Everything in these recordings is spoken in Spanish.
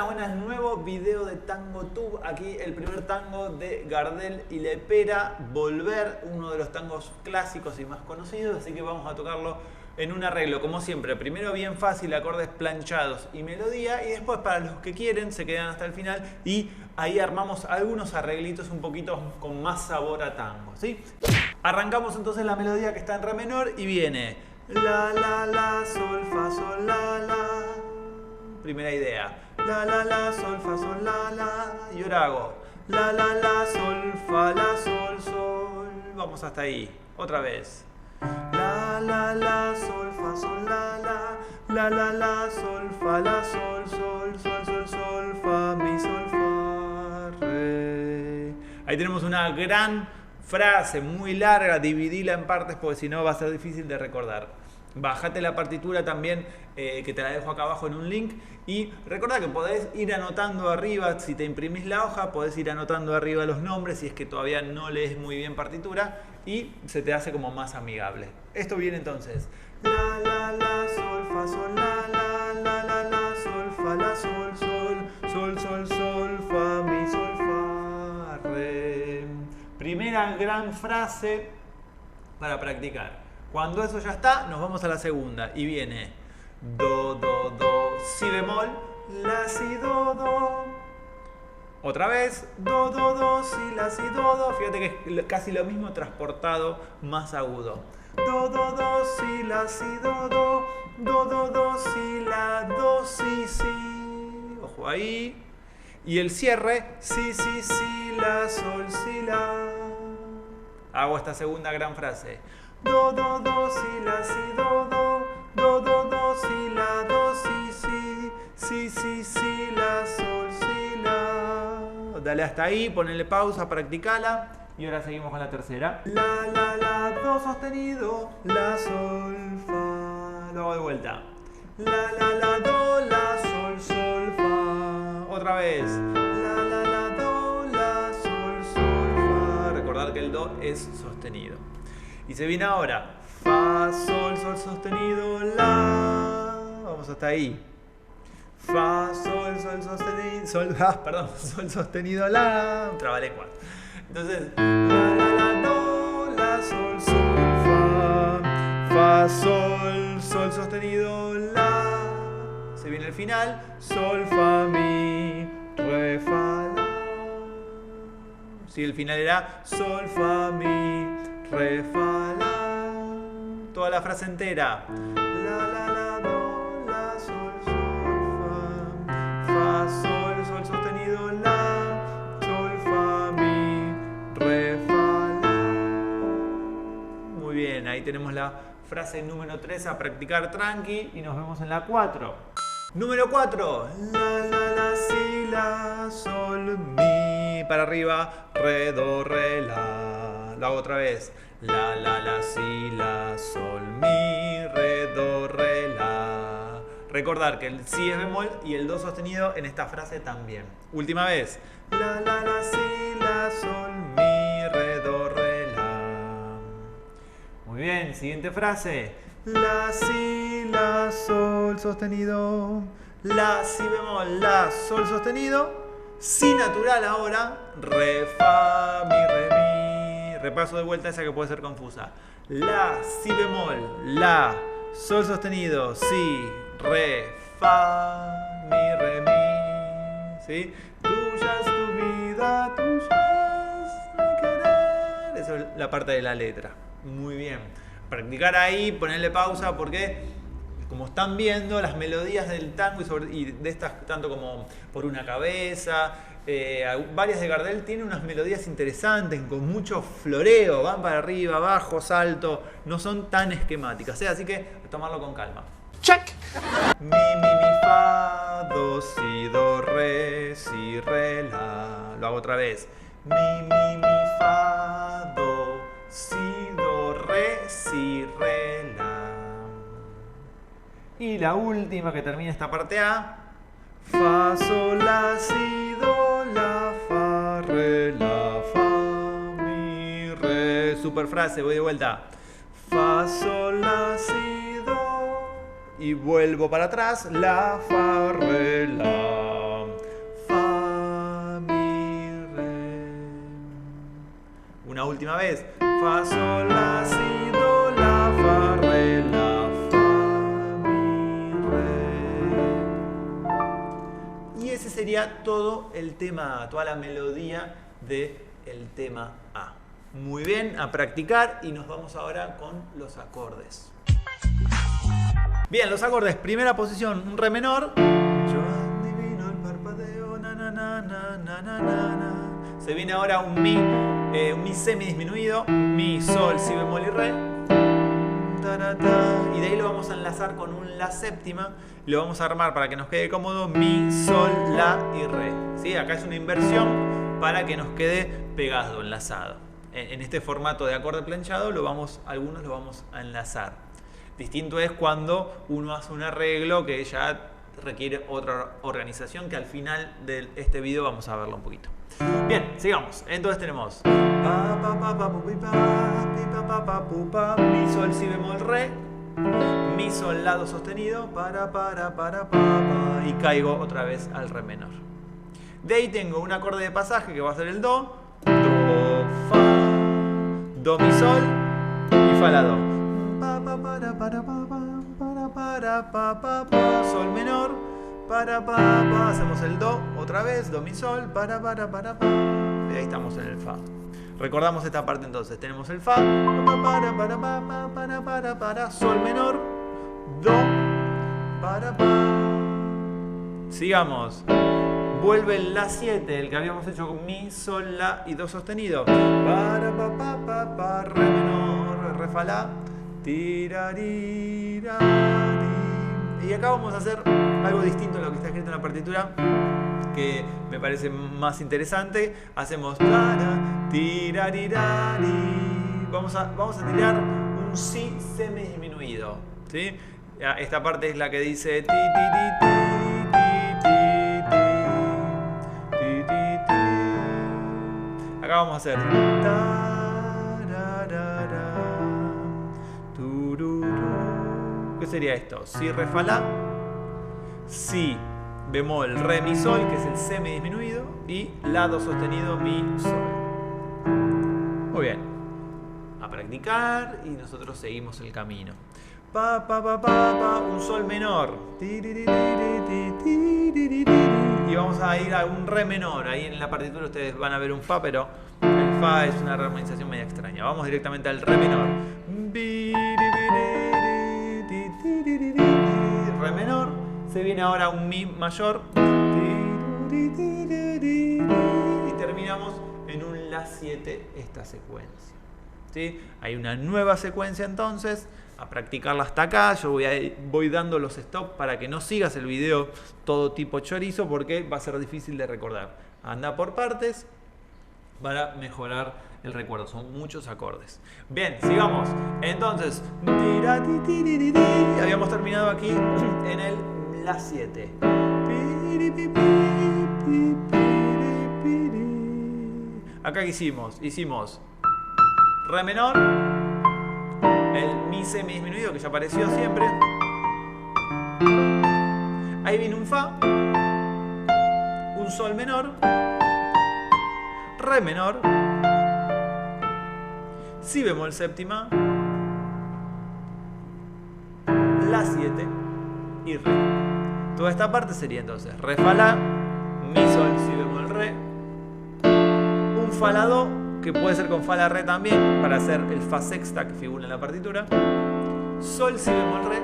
buenas, nuevo video de Tango Tube. Aquí el primer tango de Gardel y Lepera, Volver, uno de los tangos clásicos y más conocidos, así que vamos a tocarlo en un arreglo, como siempre. Primero bien fácil, acordes planchados y melodía, y después para los que quieren se quedan hasta el final y ahí armamos algunos arreglitos un poquito con más sabor a tango, ¿sí? Arrancamos entonces la melodía que está en re menor y viene la, la, sol, fa, sol, la. Primera idea. La, sol, fa, sol, la. Y ahora hago la, sol, fa, la, sol. Vamos hasta ahí. Otra vez. La, sol, fa, sol, la, sol, fa, la, sol, fa, mi, sol, fa, re. Ahí tenemos una gran frase, muy larga, dividila en partes porque si no va a ser difícil de recordar. Bájate la partitura también, que te la dejo acá abajo en un link. Y recordá que podés ir anotando arriba, si te imprimís la hoja, podés ir anotando arriba los nombres si es que todavía no lees muy bien partitura y se te hace como más amigable. Esto viene entonces. La, sol, fa, sol, la, sol, fa, la, sol, fa, mi, sol, fa, re. Primera gran frase para practicar. Cuando eso ya está, nos vamos a la segunda y viene do, si bemol, la, si, do. Otra vez, do, si, la, si, do. Fíjate que es casi lo mismo transportado más agudo. Do, si, la, si, do. Do, si, la, do, si. Ojo ahí. Y el cierre, si, la, sol, si, la. Hago esta segunda gran frase. Do, si, la, si, do. Do, si, la, do, si, la, sol, si, la. Dale hasta ahí, ponele pausa, practicala. Y ahora seguimos con la tercera. La, do sostenido, la, sol, fa. Lo hago de vuelta. La, do, la, sol, fa. Otra vez. La, do, la, sol, fa. Recordad que el do es sostenido. Y se viene ahora. Fa, sol sostenido, la. Vamos hasta ahí. Fa, sol sostenido, sol sostenido, la. Trabalengua. Entonces, la, do, la, sol, fa. Fa, sol sostenido, la. Se viene el final. Sol, fa, mi, re, fa, la. Sí, el final era sol, fa, mi, re, fa, la. Toda la frase entera. La, do, la, sol, fa, sol sostenido, la, sol, fa, mi, re, fa, la. Muy bien, ahí tenemos la frase número 3 a practicar tranqui y nos vemos en la 4. Número 4. La, si, la, sol, mi, para arriba, re, do, re, la. La hago otra vez. La, si, la, sol, mi, re, do, re, la. Recordar que el si es bemol y el do sostenido en esta frase también. Última vez. La, si, la, sol, mi, re, do, re, la. Muy bien, siguiente frase. La, si, la, sol sostenido. La, si bemol, la, sol sostenido. Si natural ahora. Re, fa, mi, re, mi. Repaso de vuelta esa que puede ser confusa. La, si bemol, la, sol sostenido, si, re, fa, mi, re, mi. ¿Sí? Tuya es tu vida, tuya es mi querer. Eso es la parte de la letra. Muy bien. Practicar ahí, ponerle pausa porque, como están viendo, las melodías del tango y de estas, tanto como Por una cabeza, varias de Gardel tienen unas melodías interesantes, con mucho floreo, van para arriba, abajo, salto, no son tan esquemáticas, así que tomarlo con calma. Check. Mi, fa, do, si, re, la. Lo hago otra vez. Mi, fa, do, si, re, la. Y la última que termina esta parte A. Fa, sol, la, si, do, la, fa, re, la, fa, mi, re. Super frase, voy de vuelta. Fa, sol, la, si, do. Y vuelvo para atrás. La, fa, re, la. Una última vez. Fa, sol, la, si, do, la, fa, re, la, fa, mi, re. Y ese sería todo el tema A, toda la melodía del tema A. Muy bien, a practicar y nos vamos ahora con los acordes. Bien, los acordes. Primera posición, un re menor. Yo adivino el parpadeo, na, na, na, na, na, na, na. Se viene ahora un mi semidisminuido. Mi, sol, si bemol y re. Y de ahí lo vamos a enlazar con un la séptima. Lo vamos a armar para que nos quede cómodo. Mi, sol, la y re. ¿Sí? Acá es una inversión para que nos quede pegado, enlazado. En este formato de acorde planchado algunos lo vamos a enlazar. Distinto es cuando uno hace un arreglo que ya requiere otra organización, que al final de este video vamos a verlo un poquito. Bien, sigamos. Entonces tenemos mi, sol, si bemol, re, mi, sol, la, do sostenido, y caigo otra vez al re menor. De ahí tengo un acorde de pasaje que va a ser el do, fa, do, mi, sol y fa, la, do. Sol menor, hacemos el do otra vez, do, mi, sol, y ahí estamos en el fa. Recordamos esta parte entonces, tenemos el fa, sol menor, do, sigamos. Vuelve el la 7, el que habíamos hecho con mi, sol, la y do sostenido. Re menor, re, fa, la, tirarirari. Y acá vamos a hacer algo distinto a lo que está escrito en la partitura, que me parece más interesante. Hacemos tirarirari. Vamos a tirar un si semidisminuido, ¿sí? Esta parte es la que dice ti, ti, ti, ti. Acá vamos a hacer ¿qué sería esto? Si, re, fa, la, si bemol, re, mi, sol, que es el semidisminuido, y la, do sostenido, mi, sol. Muy bien. A practicar y nosotros seguimos el camino. Un sol menor. Y vamos a ir a un re menor. Ahí en la partitura ustedes van a ver un fa, pero el fa es una rearmonización media extraña. Vamos directamente al re menor. Re menor. Se viene ahora un mi mayor. Y terminamos en un la 7 esta secuencia. ¿Sí? Hay una nueva secuencia entonces. A practicarla hasta acá. Yo voy dando los stops para que no sigas el video todo tipo chorizo, porque va a ser difícil de recordar. Anda por partes para mejorar el recuerdo. Son muchos acordes. Bien, sigamos. Entonces, habíamos terminado aquí en el la 7. Acá hicimos re menor, el mi semidisminuido que ya apareció siempre. Ahí viene un fa, un sol menor, re menor, si bemol séptima, la 7 y re. Toda esta parte sería entonces re, fa, la, mi, sol, si bemol, re, un fa, la, do, que puede ser con fa, la, re también, para hacer el fa sexta que figura en la partitura, sol, si bemol, re,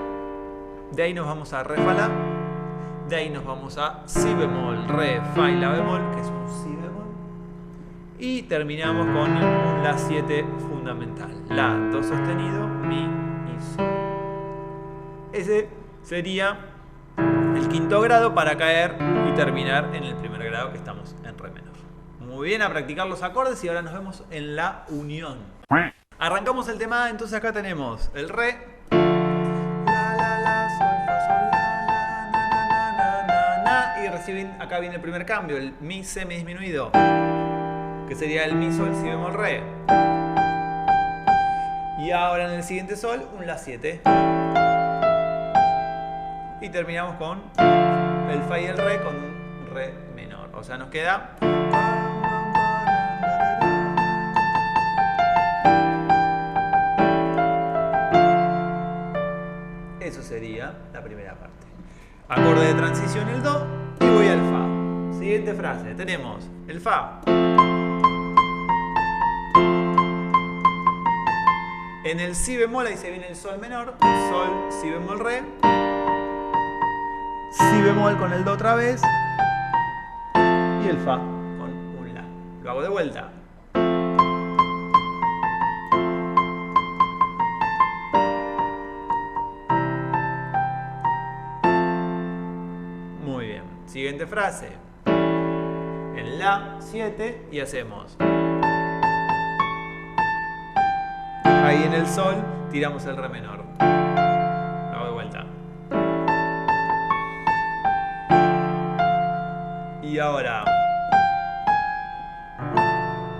de ahí nos vamos a re, fa, la, de ahí nos vamos a si bemol, re, fa y la bemol, que es un si bemol, y terminamos con un la 7 fundamental, la, do sostenido, mi y sol. Ese sería el quinto grado para caer y terminar en el primer grado, que estamos en re menor. Muy bien, a practicar los acordes y ahora nos vemos en la unión. Arrancamos el tema A, entonces acá tenemos el re, la, la, la, sol, fa, sol, la, na, na, na, na, na, y reciben, acá viene el primer cambio, el mi semidisminuido, que sería el mi, sol, si bemol, re. Y ahora en el siguiente sol, un la 7. Y terminamos con el fa y el re con un re menor. O sea, nos queda sería la primera parte. Acorde de transición el do y voy al fa. Siguiente frase. Tenemos el fa. En el si bemol ahí se viene el sol menor. Sol, si bemol, re. Si bemol con el do otra vez. Y el fa con un la. Lo hago de vuelta. Muy bien. Siguiente frase. En la 7 y hacemos. Ahí en el sol tiramos el re menor. Lo hago de vuelta. Y ahora,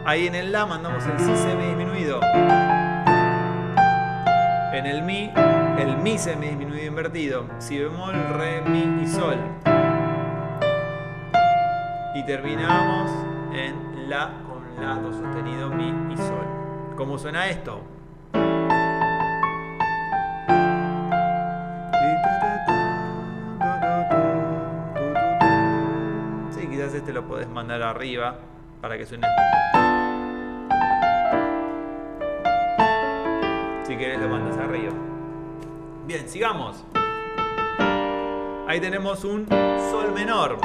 ahí en el la mandamos el si semidisminuido. En el mi semidisminuido invertido. Si bemol, re, mi y sol. Y terminamos en la con la, do sostenido, mi y sol. ¿Cómo suena esto? Sí, quizás este lo podés mandar arriba para que suene. Si querés lo mandas arriba. Bien, sigamos. Ahí tenemos un sol menor.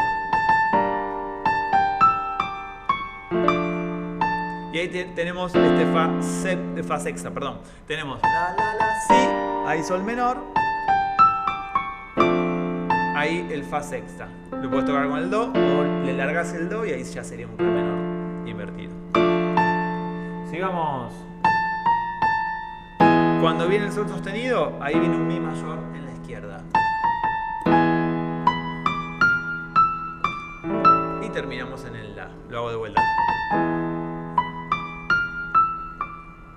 Y ahí tenemos este fa sexta, perdón. Tenemos la, si, ahí sol menor. Ahí el fa sexta. Lo puedes tocar con el do o le largas el do y ahí ya sería un re menor invertido. Sigamos. Cuando viene el sol sostenido, ahí viene un mi mayor en la izquierda. Y terminamos en el la. Lo hago de vuelta.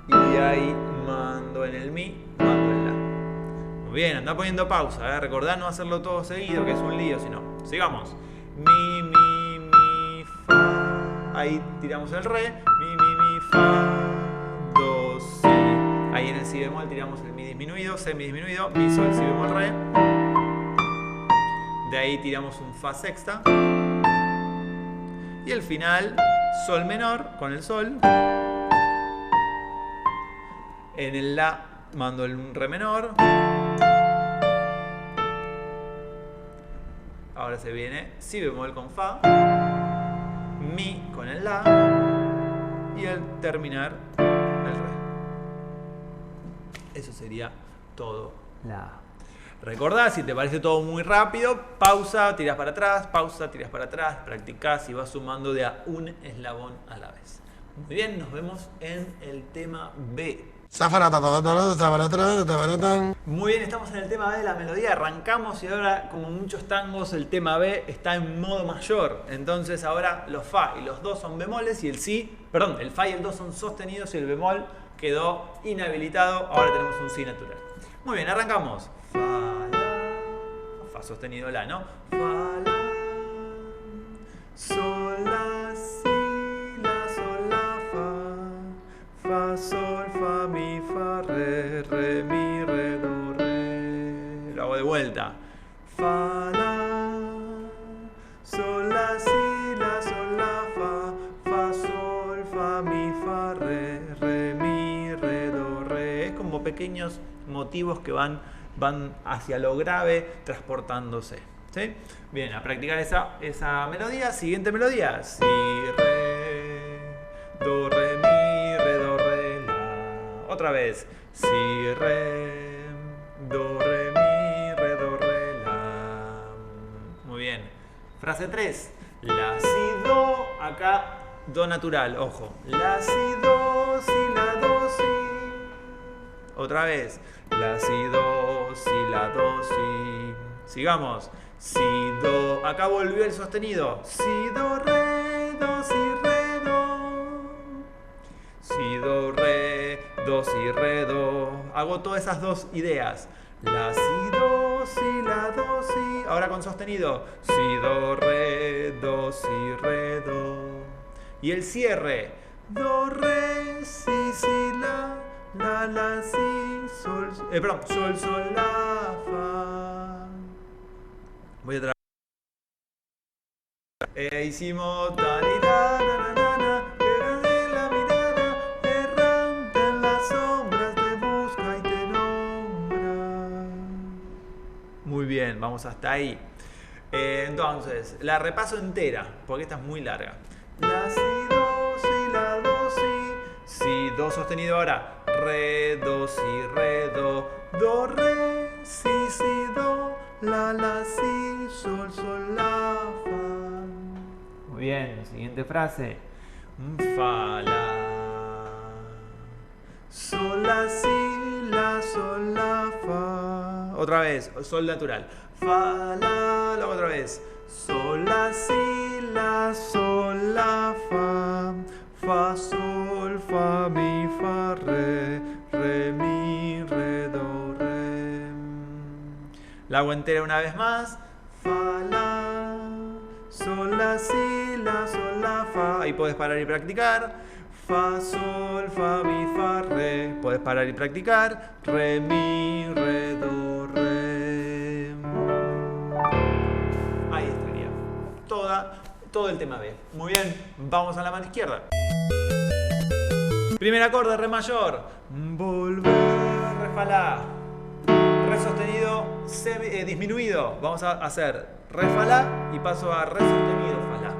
Y ahí mando en el mi, mando en la. Muy bien, anda poniendo pausa, recordá no hacerlo todo seguido, que es un lío, sino. Sigamos. Mi, fa. Ahí tiramos el re. Mi, fa. Do, si. Ahí en el si bemol tiramos el mi disminuido, semidisminuido, mi, sol, si bemol, re. De ahí tiramos un fa sexta. Y el final, sol menor con el sol. En el la mando el re menor. Ahora se viene si bemol con fa. Mi con el la. Y al terminar el re. Eso sería todo la A. Recordá, si te parece todo muy rápido, pausa, tirás para atrás, pausa, tirás para atrás, practicás y vas sumando de a un eslabón a la vez. Muy bien, nos vemos en el tema B. Muy bien, estamos en el tema B de la melodía. Arrancamos y ahora, como muchos tangos, el tema B está en modo mayor. Entonces ahora los fa y los do son bemoles y el fa y el do son sostenidos y el bemol quedó inhabilitado. Ahora tenemos un si natural. Muy bien, arrancamos. Fa, la, fa sostenido la, ¿no? Fa, la, sol, la, si, la, sol, la, fa, sol, fa, mi, fa, re, mi, re, do, re. Lo hago de vuelta. Fa, la, sol, la, si, la, sol, la, fa, sol, fa, mi, fa, re, mi, re, do, re. Es como pequeños motivos que van hacia lo grave transportándose. ¿Sí? Bien, a practicar esa melodía. Siguiente melodía. Si, re, do, re, mi, re, do, re, la. Otra vez. Si, re, do, re, mi, re, do, re, la. Muy bien. Frase 3. La, si, do. Acá, do natural. Ojo. La, si, do, si, la, do, si. Otra vez. La, si, do, si, la, do, si. Sigamos. Si, do. Acá volvió el sostenido. Si, do, re, do, si, re, do. Si, do, re, do, si, re, do. Hago todas esas dos ideas. La, si, do, si, la, do, si. Ahora con sostenido. Si, do, re, do, si, re, do. Y el cierre. Do, re, si, la, la, si, sol, perdón, sol, sol, la, fa. Voy a traer. Hicimos talita, la mirada, errante en las sombras te busca y te nombra. Muy bien, vamos hasta ahí. Entonces, la repaso entera, porque esta es muy larga. La, si, do, si, la, do, si, do sostenido ahora. Re, do, si, re, si, do, la, si, sol, sol, la, fa. Muy bien, siguiente frase. Fa, la, sol, la, si, la, sol, la, fa. Otra vez, sol natural. Fa, la, luego otra vez. Sol, la, si, la, sol, la, fa. Fa, sol, fa, mi, fa, re, mi, re, do, re. La hago entera una vez más. Fa, la, sol, la, si, la, sol, la, fa. Ahí podés parar y practicar. Fa, sol, fa, mi, fa, re. Podés parar y practicar. Re, mi, re, do, re. Ahí estaría. Todo el tema B. Muy bien, vamos a la mano izquierda. Primer acorde, re mayor. Volver, re, fa, la. Re sostenido, disminuido. Vamos a hacer re, fa, la y paso a re sostenido, fa, la.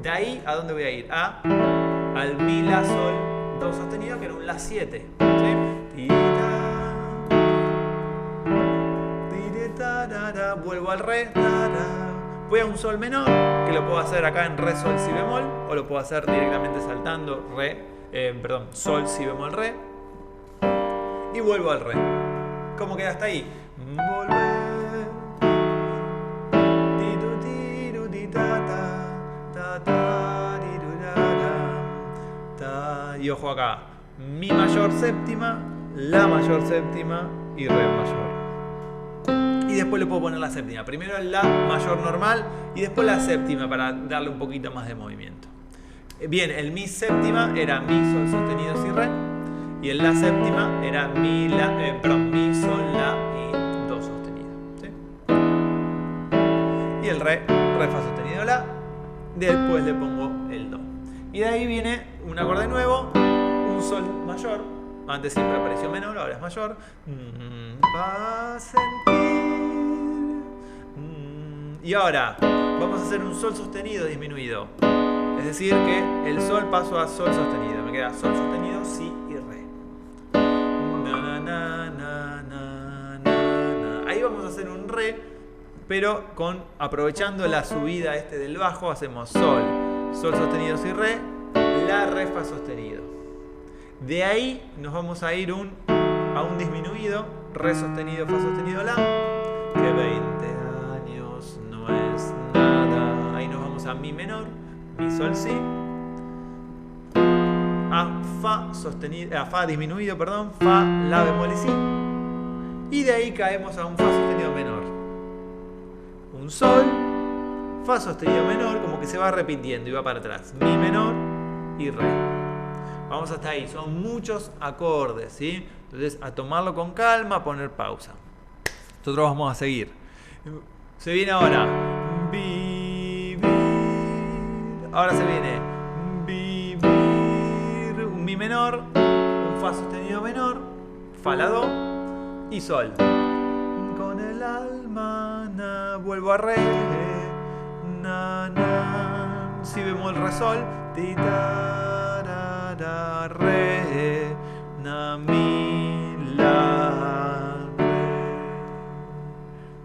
De ahí, ¿a dónde voy a ir? Al mi, la, sol, do sostenido, que era un la 7. ¿Sí? Vuelvo al re. Voy a un sol menor, que lo puedo hacer acá en re, sol, si bemol, o lo puedo hacer directamente saltando sol, si bemol, re. Y vuelvo al re. ¿Cómo queda hasta ahí? Volver. Y ojo acá. Mi mayor séptima, la mayor séptima y re mayor. Y después le puedo poner la séptima. Primero el la mayor normal y después la séptima para darle un poquito más de movimiento. Bien, el mi séptima era mi, sol sostenido, si, re. Y el la séptima era mi, mi, sol, la y do sostenido. ¿Sí? Y el re, fa sostenido, la. Después le pongo el do. Y de ahí viene un acorde nuevo, un sol mayor. Antes siempre apareció menor, ahora es mayor. Va a sentir. Y ahora vamos a hacer un sol sostenido disminuido. Es decir que el sol paso a sol sostenido. Me queda sol sostenido, si y re. Ahí vamos a hacer un re, pero aprovechando la subida del bajo, hacemos sol, sol sostenido, si, re, la, re, fa sostenido. De ahí nos vamos a ir a un disminuido, re sostenido, fa sostenido, la, que 20 años no es nada. Ahí nos vamos a mi menor, mi, sol, si, a fa sostenido, a fa disminuido, perdón, fa, la, bemol y si. Y de ahí caemos a un fa sostenido menor. Un sol, fa sostenido menor, como que se va repitiendo y va para atrás. Mi menor y re. Vamos hasta ahí, son muchos acordes, ¿sí? Entonces, a tomarlo con calma, a poner pausa. Nosotros vamos a seguir. Se viene ahora. Vivir. Ahora se viene. Vivir. Un mi menor, un fa sostenido menor, fa, la, do y sol. Con el alma, na, vuelvo a re, na, na, si bemol, re, sol, ti, ta, ra, ra, re, na, mi, la, re.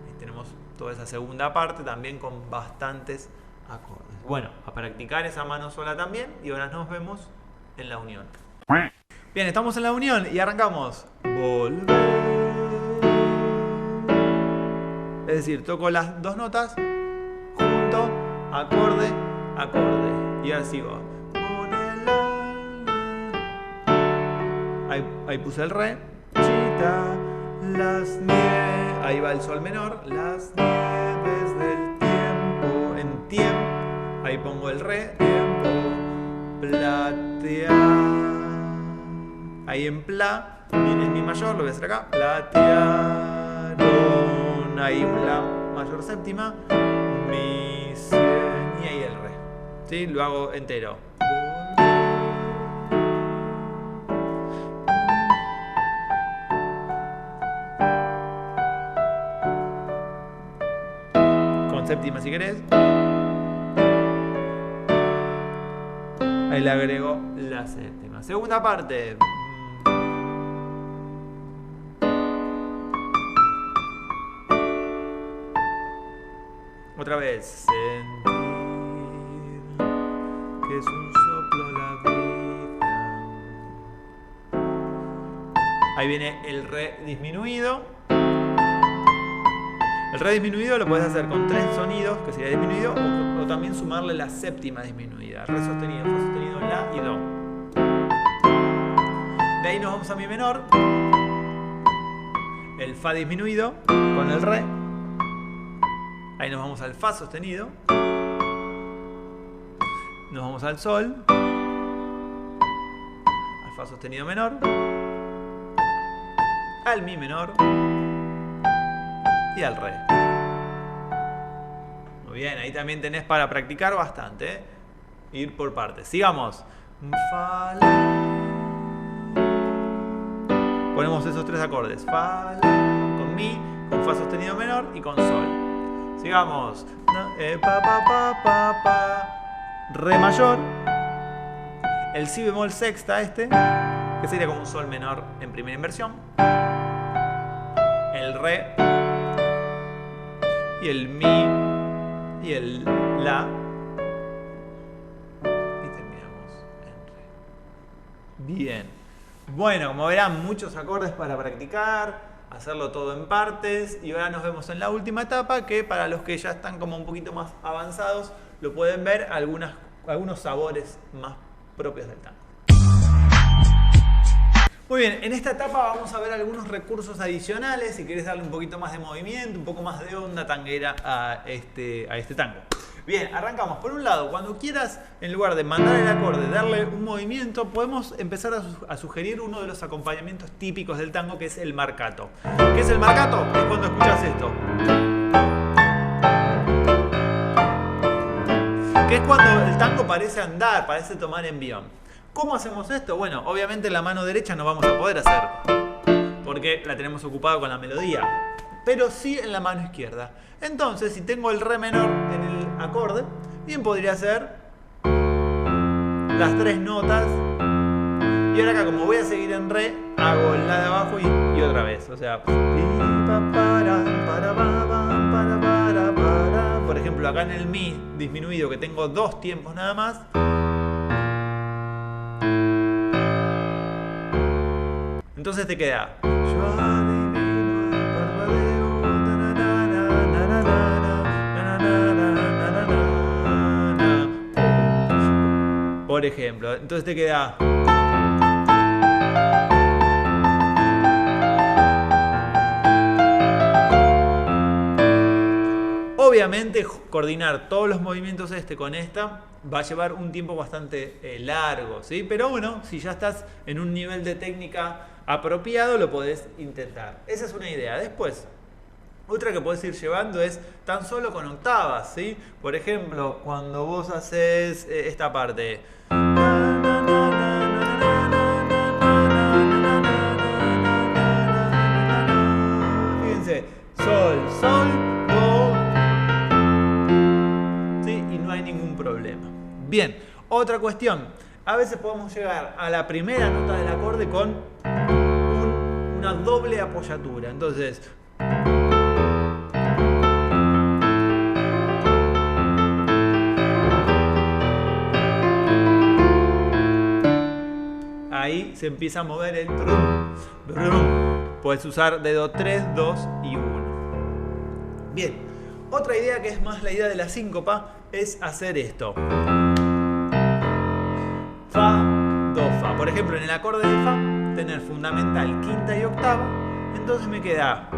Ahí tenemos toda esa segunda parte también con bastantes acordes. Bueno, a practicar esa mano sola también y ahora nos vemos en la unión. Bien, estamos en la unión y arrancamos. Volver. Es decir, toco las dos notas, junto, acorde, acorde. Y ahora sigo. Ahí puse el re. Chita, las nieves. Ahí va el sol menor. Las nieves del tiempo. En tiempo. Ahí pongo el re. Tiempo. Platear. Ahí en pla. es mi mayor, lo voy a hacer acá. Platearon. Ahí un la mayor séptima. Mi, cien, y ahí el re. ¿Sí? Lo hago entero. Con séptima si querés. Ahí le agrego la séptima. Segunda parte. Otra vez. Sentir que es un soplo la vida. Ahí viene el re disminuido. El re disminuido lo puedes hacer con 3 sonidos, que sería disminuido, o también sumarle la séptima disminuida. Re sostenido, fa sostenido, la y do. De ahí nos vamos a mi menor. El fa disminuido con el re. Ahí nos vamos al fa sostenido. Nos vamos al sol. Al fa sostenido menor. Al mi menor. Y al re. Muy bien, ahí también tenés para practicar bastante, ¿eh? Ir por partes. Sigamos. Fa, la. Ponemos esos 3 acordes. Fa, la, con mi, con fa sostenido menor y con sol. Sigamos. Pa, pa, pa, pa, pa. Re mayor. El si bemol sexta que sería como un sol menor en primera inversión. El re. Y el mi. Y el la. Y terminamos en re. Bien. Bueno, como verán, muchos acordes para practicar, hacerlo todo en partes. Y ahora nos vemos en la última etapa, que para los que ya están como un poquito más avanzados, lo pueden ver algunos sabores más propios del tango. Muy bien, en esta etapa vamos a ver algunos recursos adicionales si querés darle un poquito más de movimiento, un poco más de onda tanguera a este tango. Bien, arrancamos. Por un lado, cuando quieras, en lugar de mandar el acorde, darle un movimiento, podemos empezar a sugerir uno de los acompañamientos típicos del tango, que es el marcato. ¿Qué es el marcato? Es cuando escuchas esto. Que es cuando el tango parece andar, parece tomar envión. ¿Cómo hacemos esto? Bueno, obviamente la mano derecha no vamos a poder hacer, porque la tenemos ocupada con la melodía, pero sí en la mano izquierda. Entonces, si tengo el re menor en el acorde, bien podría ser las 3 notas. Y ahora acá, como voy a seguir en re, hago la de abajo y otra vez. O sea, por ejemplo, acá en el mi disminuido, que tengo 2 tiempos nada más, entonces te queda. Por ejemplo, entonces te queda. Obviamente, coordinar todos los movimientos con esta va a llevar un tiempo bastante largo, ¿sí? Pero bueno, si ya estás en un nivel de técnica apropiado, lo podés intentar. Esa es una idea. Después, otra que podés ir llevando es tan solo con octavas, ¿sí? Por ejemplo, cuando vos haces esta parte. Fíjense, sol, sol, do. ¿Sí? Y no hay ningún problema. Bien, otra cuestión. A veces podemos llegar a la primera nota del acorde con una doble apoyatura. Entonces, ahí se empieza a mover el brum, brum. Puedes usar dedo 3, 2 y 1. Bien, otra idea que es más la idea de la síncopa es hacer esto. Fa, do, fa. Por ejemplo, en el acorde de fa, tener fundamental, quinta y octava. Entonces me queda.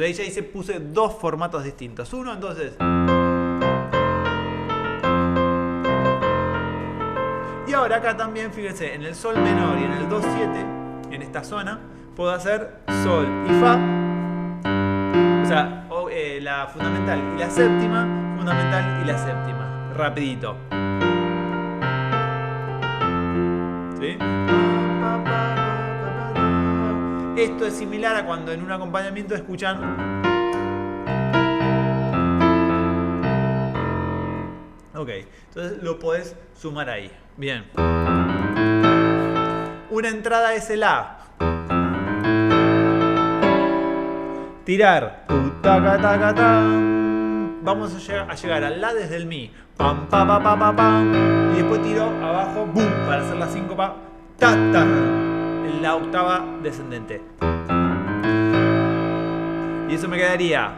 ahí ya hice, puse dos formatos distintos. Uno, entonces. Y ahora acá también, fíjense, en el sol menor y en el 2-7, en esta zona, puedo hacer sol y fa. O sea, la fundamental y la séptima, fundamental y la séptima. Rapidito. ¿Sí? Esto es similar a cuando en un acompañamiento escuchan. Ok, entonces lo podés sumar ahí. Bien. Una entrada es el A. Tirar. Vamos a llegar al La desde el Mi. Pam, pa, pa, pa, pa, pam. Y después tiro abajo, boom, para hacer la síncopa. Ta, ta. En la octava descendente. Y eso me quedaría.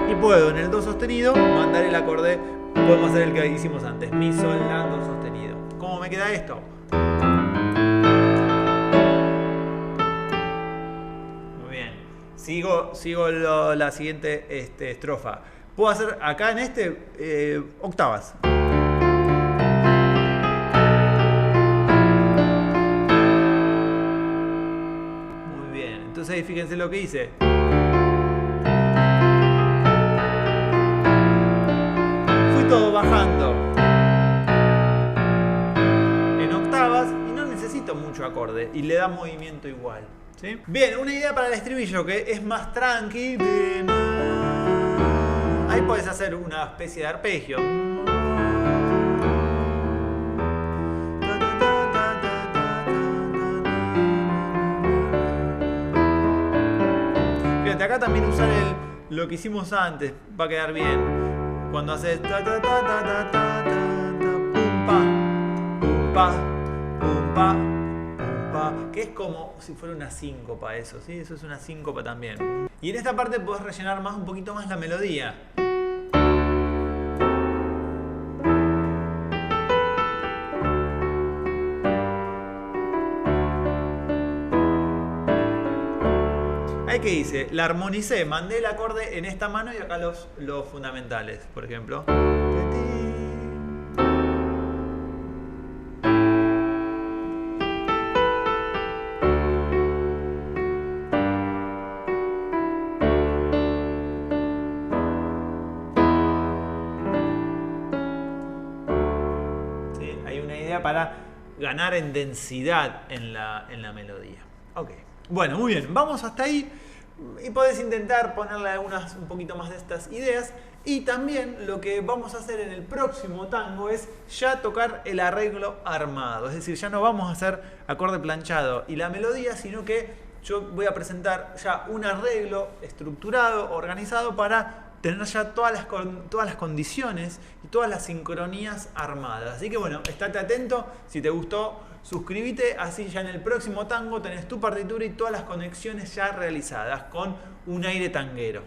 Y puedo en el Do sostenido mandar el acorde. Podemos hacer el que hicimos antes. Mi, sol, la, Do sostenido. ¿Cómo me queda esto? Muy bien. Sigo la siguiente estrofa. Puedo hacer acá en octavas. Muy bien. Entonces ahí fíjense lo que hice. Todo bajando en octavas y no necesito mucho acorde y le da movimiento igual, ¿sí? Bien, una idea para el estribillo que es más tranqui. Ahí puedes hacer una especie de arpegio. Fíjate, acá también usar lo que hicimos antes va a quedar bien. Cuando haces ta ta ta ta ta ta ta pum pa, que es como si fuera una síncopa eso, ¿sí? Eso es una síncopa también. Y en esta parte podés rellenar un poquito más la melodía. ¿Qué hice? La armonicé, mandé el acorde en esta mano y acá los fundamentales, por ejemplo. ¿Sí? Hay una idea para ganar en densidad en la melodía. Ok. Bueno, muy bien, vamos hasta ahí. Y podés intentar ponerle un poquito más de estas ideas. Y también lo que vamos a hacer en el próximo tango es ya tocar el arreglo armado. Es decir, ya no vamos a hacer acorde planchado y la melodía, sino que yo voy a presentar ya un arreglo estructurado, organizado para tener ya todas las condiciones y todas las sincronías armadas. Así que bueno, estate atento. Si te gustó, suscríbete, así ya en el próximo tango tenés tu partitura y todas las conexiones ya realizadas con un aire tanguero.